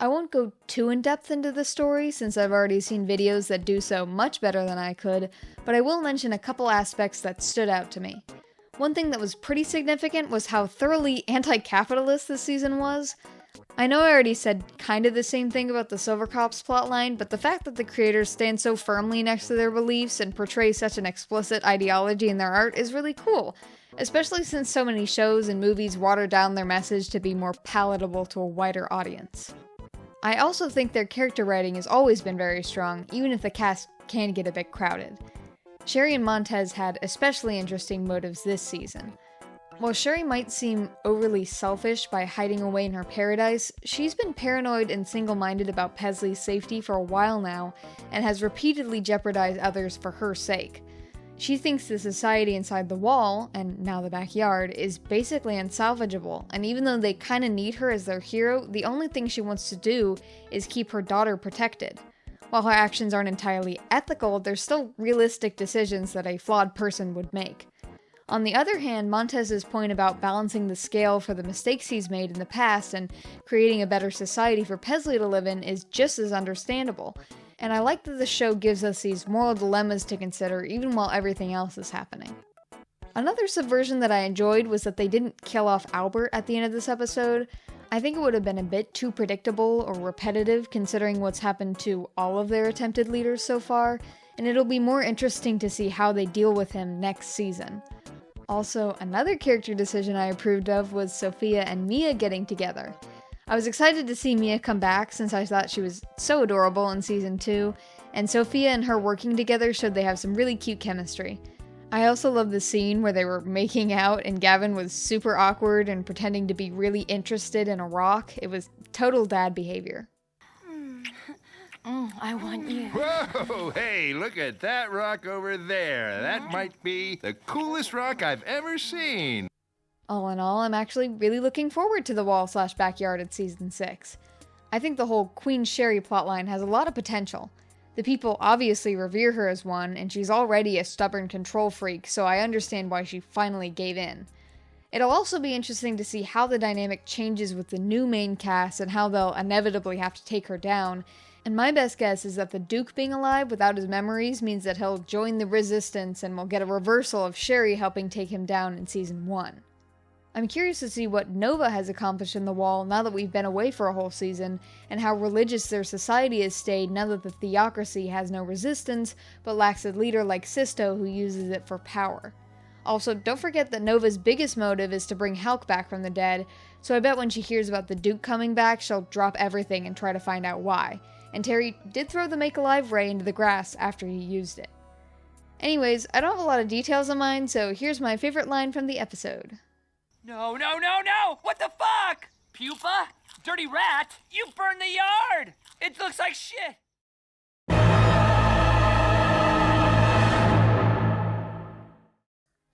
I won't go too in-depth into the story, since I've already seen videos that do so much better than I could, but I will mention a couple aspects that stood out to me. One thing that was pretty significant was how thoroughly anti-capitalist this season was. I know I already said kind of the same thing about the Silver Cops plotline, but the fact that the creators stand so firmly next to their beliefs and portray such an explicit ideology in their art is really cool. especially since so many shows and movies water down their message to be more palatable to a wider audience. I also think their character writing has always been very strong, even if the cast can get a bit crowded. Sherry and Montez had especially interesting motives this season. While Sherry might seem overly selfish by hiding away in her paradise, she's been paranoid and single-minded about Paisley's safety for a while now, and has repeatedly jeopardized others for her sake. She thinks the society inside the wall, and now the backyard, is basically unsalvageable, and even though they kinda need her as their hero, the only thing she wants to do is keep her daughter protected. While her actions aren't entirely ethical, they're still realistic decisions that a flawed person would make. On the other hand, Montez's point about balancing the scale for the mistakes he's made in the past and creating a better society for Paisley to live in is just as understandable, and I like that the show gives us these moral dilemmas to consider even while everything else is happening. Another subversion that I enjoyed was that they didn't kill off Albert at the end of this episode. I think it would have been a bit too predictable or repetitive considering what's happened to all of their attempted leaders so far, and it'll be more interesting to see how they deal with him next season. Also, another character decision I approved of was Sophia and Mia getting together. I was excited to see Mia come back since I thought she was so adorable in season 2, and Sophia and her working together showed they have some really cute chemistry. I also love the scene where they were making out and Gavin was super awkward and pretending to be really interested in a rock. It was total dad behavior. I want you. Whoa, hey, look at that rock over there. That might be the coolest rock I've ever seen. All in all, I'm actually really looking forward to the wall/backyard at season 6. I think the whole Queen Sherry plotline has a lot of potential. The people obviously revere her as one, and she's already a stubborn control freak, so I understand why she finally gave in. It'll also be interesting to see how the dynamic changes with the new main cast and how they'll inevitably have to take her down, and my best guess is that the Duke being alive without his memories means that he'll join the resistance and we'll get a reversal of Sherry helping take him down in season 1. I'm curious to see what Nova has accomplished in the wall now that we've been away for a whole season, and how religious their society has stayed now that the theocracy has no resistance, but lacks a leader like Sisto who uses it for power. Also, don't forget that Nova's biggest motive is to bring Hulk back from the dead, so I bet when she hears about the Duke coming back, she'll drop everything and try to find out why. And Terry did throw the Make-Alive Ray into the grass after he used it. Anyways, I don't have a lot of details in mind, so here's my favorite line from the episode. No! What the fuck? Pupa? Dirty rat? You burned the yard! It looks like shit!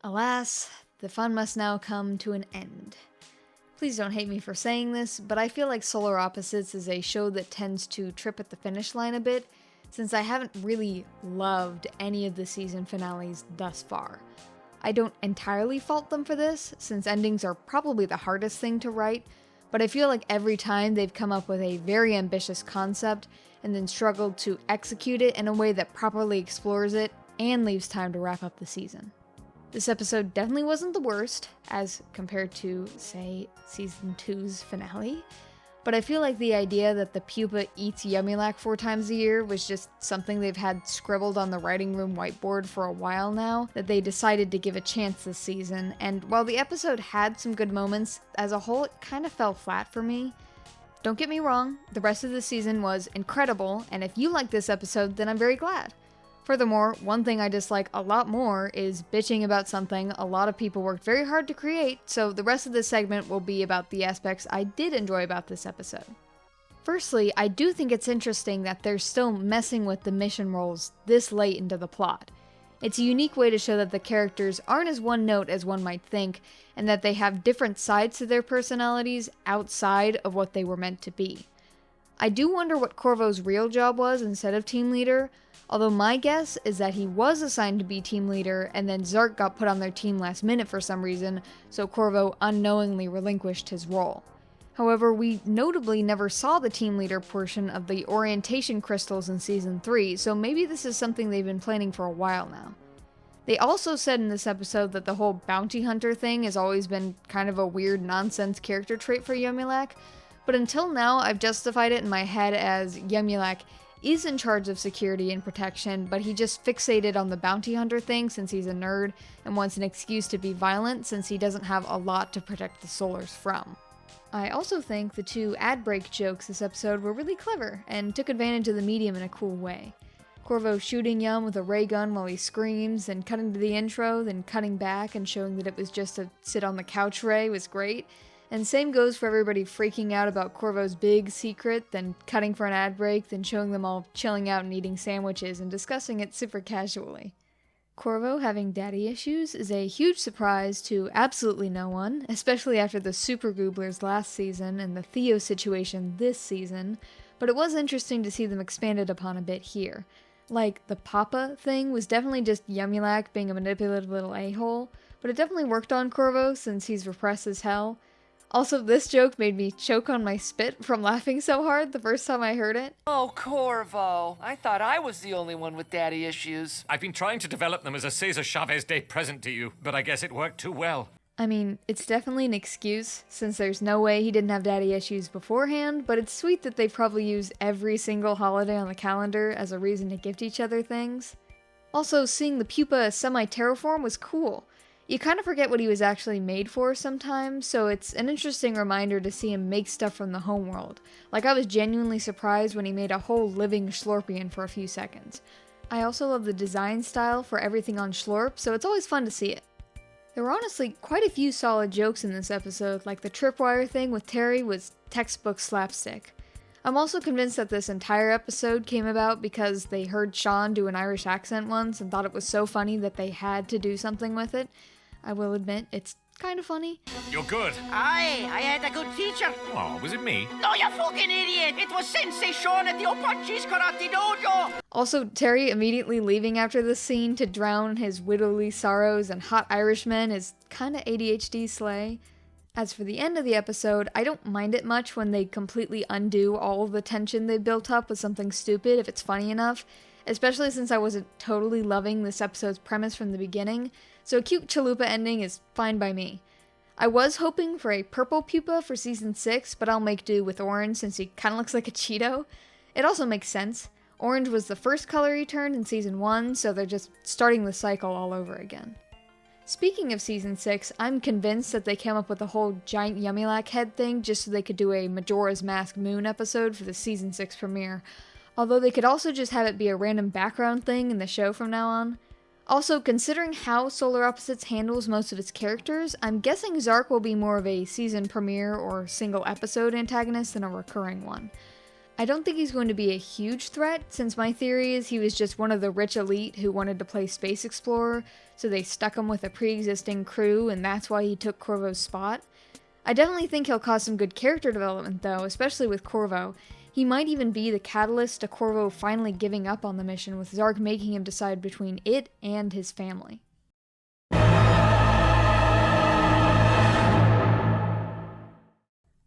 Alas, the fun must now come to an end. Please don't hate me for saying this, but I feel like Solar Opposites is a show that tends to trip at the finish line a bit, since I haven't really loved any of the season finales thus far. I don't entirely fault them for this, since endings are probably the hardest thing to write, but I feel like every time they've come up with a very ambitious concept and then struggled to execute it in a way that properly explores it and leaves time to wrap up the season. This episode definitely wasn't the worst, as compared to, say, Season 2's finale, but I feel like the idea that the pupa eats Yumyulack 4 times a year was just something they've had scribbled on the writing room whiteboard for a while now, that they decided to give a chance this season, and while the episode had some good moments, as a whole it kind of fell flat for me. Don't get me wrong, the rest of the season was incredible, and if you like this episode, then I'm very glad. Furthermore, one thing I dislike a lot more is bitching about something a lot of people worked very hard to create, so the rest of this segment will be about the aspects I did enjoy about this episode. Firstly, I do think it's interesting that they're still messing with the mission roles this late into the plot. It's a unique way to show that the characters aren't as one note as one might think, and that they have different sides to their personalities outside of what they were meant to be. I do wonder what Corvo's real job was instead of team leader, although my guess is that he was assigned to be team leader and then Zark got put on their team last minute for some reason, so Corvo unknowingly relinquished his role. However, we notably never saw the team leader portion of the orientation crystals in Season 3, so maybe this is something they've been planning for a while now. They also said in this episode that the whole bounty hunter thing has always been kind of a weird nonsense character trait for Yumyulack, but until now I've justified it in my head as Yumyulack is in charge of security and protection, but he just fixated on the bounty hunter thing since he's a nerd and wants an excuse to be violent since he doesn't have a lot to protect the Solars from. I also think the 2 ad break jokes this episode were really clever and took advantage of the medium in a cool way. Corvo shooting Yum with a ray gun while he screams, and cutting to the intro, then cutting back and showing that it was just a sit on the couch ray was great. And same goes for everybody freaking out about Corvo's big secret, then cutting for an ad break, then showing them all chilling out and eating sandwiches and discussing it super casually. Corvo having daddy issues is a huge surprise to absolutely no one, especially after the Super Gooblers last season and the Theo situation this season, but it was interesting to see them expanded upon a bit here. Like, the Papa thing was definitely just Yumyulack being a manipulative little a-hole, but it definitely worked on Corvo since he's repressed as hell. Also, this joke made me choke on my spit from laughing so hard the first time I heard it. Oh, Corvo. I thought I was the only one with daddy issues. I've been trying to develop them as a Cesar Chavez Day present to you, but I guess it worked too well. I mean, it's definitely an excuse, since there's no way he didn't have daddy issues beforehand, but it's sweet that they probably use every single holiday on the calendar as a reason to gift each other things. Also, seeing the pupa semi-terraform was cool. You kind of forget what he was actually made for sometimes, so it's an interesting reminder to see him make stuff from the homeworld. Like, I was genuinely surprised when he made a whole living Schlorpian for a few seconds. I also love the design style for everything on Schlorp, so it's always fun to see it. There were honestly quite a few solid jokes in this episode, like the tripwire thing with Terry was textbook slapstick. I'm also convinced that this entire episode came about because they heard Sean do an Irish accent once and thought it was so funny that they had to do something with it. I will admit, it's kind of funny. You're good. Aye, I had a good teacher. Oh, was it me? No, you fucking idiot! It was Sensei Sean at the Opachi's Karate Dojo! Also, Terry immediately leaving after this scene to drown his widowly sorrows and hot Irishmen is kinda ADHD slay. As for the end of the episode, I don't mind it much when they completely undo all of the tension they built up with something stupid if it's funny enough, especially since I wasn't totally loving this episode's premise from the beginning, so a cute chalupa ending is fine by me. I was hoping for a purple pupa for season 6, but I'll make do with orange since he kinda looks like a Cheeto. It also makes sense. Orange was the first color he turned in season 1, so they're just starting the cycle all over again. Speaking of season 6, I'm convinced that they came up with the whole giant Yumyulack head thing just so they could do a Majora's Mask Moon episode for the season 6 premiere, although they could also just have it be a random background thing in the show from now on. Also, considering how Solar Opposites handles most of its characters, I'm guessing Zark will be more of a season premiere or single episode antagonist than a recurring one. I don't think he's going to be a huge threat, since my theory is he was just one of the rich elite who wanted to play Space Explorer, so they stuck him with a pre-existing crew and that's why he took Corvo's spot. I definitely think he'll cause some good character development though, especially with Corvo. He might even be the catalyst to Corvo finally giving up on the mission, with Zark making him decide between it and his family.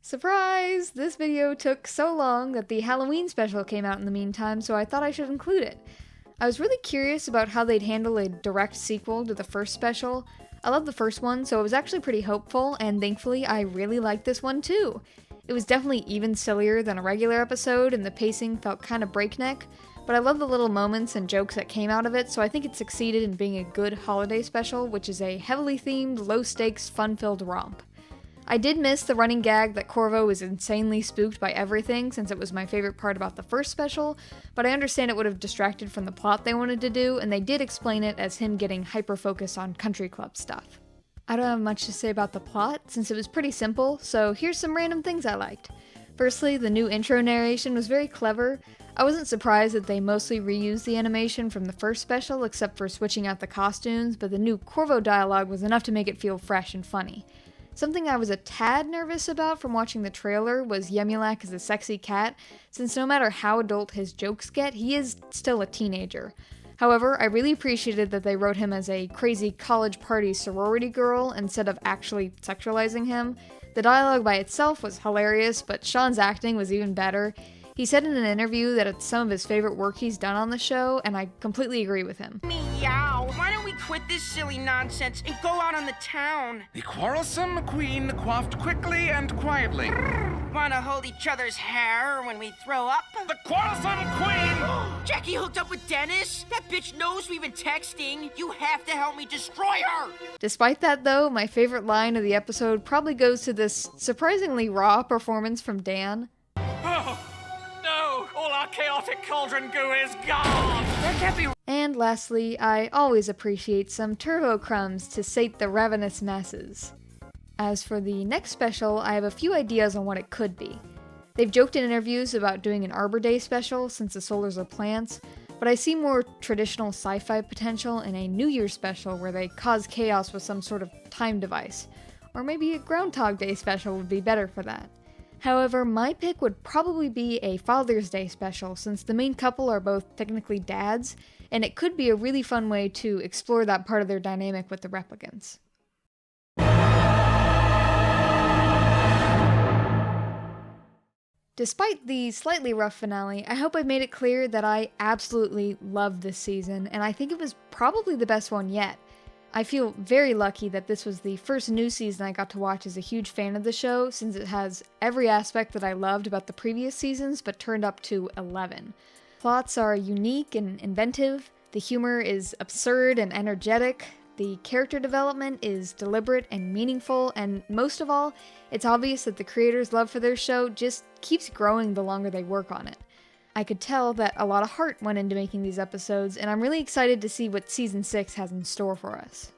Surprise! This video took so long that the Halloween special came out in the meantime, so I thought I should include it. I was really curious about how they'd handle a direct sequel to the first special. I love the first one, so I was actually pretty hopeful, and thankfully I really liked this one too. It was definitely even sillier than a regular episode, and the pacing felt kind of breakneck, but I love the little moments and jokes that came out of it, so I think it succeeded in being a good holiday special, which is a heavily themed, low-stakes, fun-filled romp. I did miss the running gag that Corvo was insanely spooked by everything, since it was my favorite part about the first special, but I understand it would have distracted from the plot they wanted to do, and they did explain it as him getting hyper-focused on country club stuff. I don't have much to say about the plot, since it was pretty simple, so here's some random things I liked. Firstly, the new intro narration was very clever. I wasn't surprised that they mostly reused the animation from the first special, except for switching out the costumes, but the new Corvo dialogue was enough to make it feel fresh and funny. Something I was a tad nervous about from watching the trailer was Yumyulack as a sexy cat, since no matter how adult his jokes get, he is still a teenager. However, I really appreciated that they wrote him as a crazy college party sorority girl instead of actually sexualizing him. The dialogue by itself was hilarious, but Sean's acting was even better. He said in an interview that it's some of his favorite work he's done on the show, and I completely agree with him. Meow. Why don't we quit this silly nonsense and go out on the town? The quarrelsome queen quaffed quickly and quietly. Wanna hold each other's hair when we throw up? The quarrelsome queen! Jackie hooked up with Dennis? That bitch knows we've been texting. You have to help me destroy her! Despite that, though, my favorite line of the episode probably goes to this surprisingly raw performance from Dan. Oh, no! All our chaotic cauldron goo is gone! That can't be. And lastly, I always appreciate some turbo crumbs to sate the ravenous masses. As for the next special, I have a few ideas on what it could be. They've joked in interviews about doing an Arbor Day special since the Solars are plants, but I see more traditional sci-fi potential in a New Year's special where they cause chaos with some sort of time device. Or maybe a Groundhog Day special would be better for that. However, my pick would probably be a Father's Day special since the main couple are both technically dads, and it could be a really fun way to explore that part of their dynamic with the replicants. Despite the slightly rough finale, I hope I've made it clear that I absolutely loved this season, and I think it was probably the best one yet. I feel very lucky that this was the first new season I got to watch as a huge fan of the show, since it has every aspect that I loved about the previous seasons, but turned up to 11. Plots are unique and inventive, the humor is absurd and energetic, the character development is deliberate and meaningful, and most of all, it's obvious that the creators' love for their show just keeps growing the longer they work on it. I could tell that a lot of heart went into making these episodes, and I'm really excited to see what Season 6 has in store for us.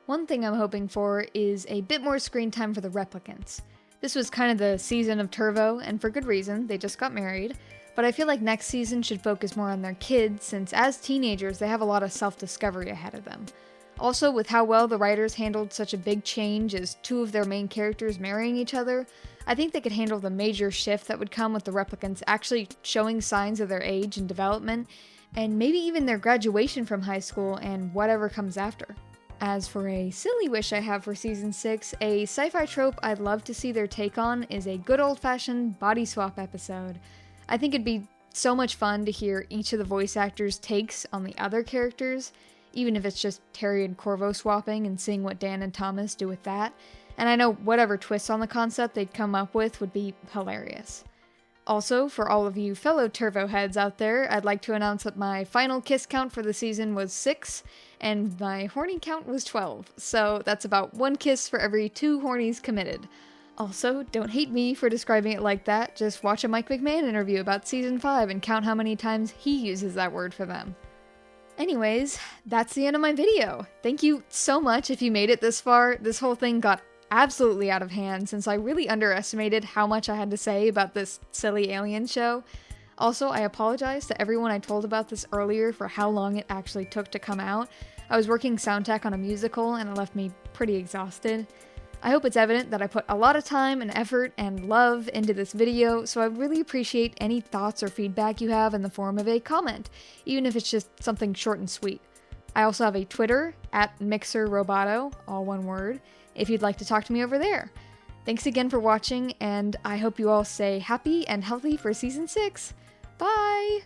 One thing I'm hoping for is a bit more screen time for the replicants. This was kind of the season of Turvo, and for good reason, they just got married, but I feel like next season should focus more on their kids, since as teenagers they have a lot of self-discovery ahead of them. Also, with how well the writers handled such a big change as two of their main characters marrying each other, I think they could handle the major shift that would come with the replicants actually showing signs of their age and development, and maybe even their graduation from high school and whatever comes after. As for a silly wish I have for Season 6, a sci-fi trope I'd love to see their take on is a good old-fashioned body swap episode. I think it'd be so much fun to hear each of the voice actors' takes on the other characters, even if it's just Terry and Corvo swapping and seeing what Dan and Thomas do with that, and I know whatever twists on the concept they'd come up with would be hilarious. Also, for all of you fellow Turvo heads out there, I'd like to announce that my final kiss count for the season was 6, and my horny count was 12, so that's about 1 kiss for every 2 hornies committed. Also, don't hate me for describing it like that, just watch a Mike McMahon interview about Season 5 and count how many times he uses that word for them. Anyways, that's the end of my video. Thank you so much if you made it this far. This whole thing got absolutely out of hand since I really underestimated how much I had to say about this silly alien show. Also, I apologize to everyone I told about this earlier for how long it actually took to come out. I was working sound tech on a musical and it left me pretty exhausted. I hope it's evident that I put a lot of time and effort and love into this video, so I really appreciate any thoughts or feedback you have in the form of a comment, even if it's just something short and sweet. I also have a Twitter, @MixerRoboto, all one word, if you'd like to talk to me over there. Thanks again for watching, and I hope you all stay happy and healthy for Season 6. Bye!